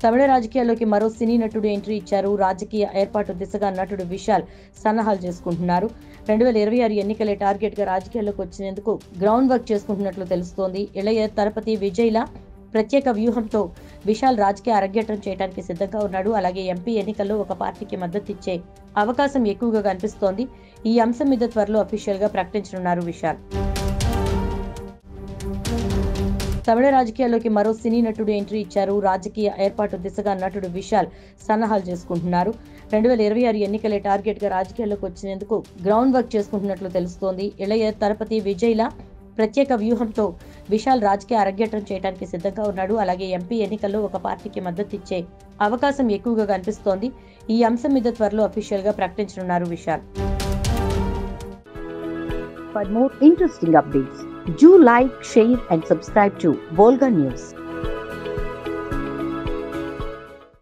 తమిళ రాజకీయాల్లోకి మరో సినీ నటుడు ఎంట్రీ ఇచ్చారు. రాజకీయ ఏర్పాటు దిశగా నటుడు విశాల్ సన్నాహాలు చేసుకుంటున్నారు. 2026 ఎన్నికలే టార్గెట్ గా రాజకీయాల్లోకి వచ్చేందుకు గ్రౌండ్ వర్క్ చేసుకుంటున్నట్లు తెలుస్తోంది. ఇళయ తలపతి విజయ్ల ప్రత్యేక వ్యూహంతో విశాల్ రాజకీయ అరంగేట్రం చేయడానికి సిద్ధంగా ఉన్నాడు. అలాగే ఎంపీ ఎన్నికల్లో ఒక పార్టీకి మద్దతిచ్చే అవకాశం ఎక్కువగా కనిపిస్తోంది. ఈ అంశం మీద త్వరలో అఫీషియల్ గా ప్రకటించనున్నారు విశాల్. తమిళ రాజకీయాల్లోకి మరో సినీ నటుడు ఎంట్రీ ఇచ్చారు. రాజకీయ ఏర్పాటు దిశగా నటుడు విశాల్ సన్నాహాలు చేసుకుంటున్నారు. 2026 ఎన్నికలే టార్గెట్ గా రాజకీయాల్లోకి వచ్చేందుకు గ్రౌండ్ వర్క్ చేసుకుంటున్నట్లు తెలుస్తోంది. ఇళయ తలపతి విజయ్ల ప్రత్యేక వ్యూహంతో విశాల్ రాజకీయ అరంగేట్రం చేయడానికి సిద్ధంగా ఉన్నాడు. అలాగే ఎంపీ ఎన్నికల్లో ఒక పార్టీకి మద్దతిచ్చే అవకాశం ఎక్కువగా కనిపిస్తోంది. ఈ అంశం మీద త్వరలో అఫీషియల్ గా ప్రకటించనున్నారు Vishal. For more interesting updates, do like, share and subscribe to Volga News.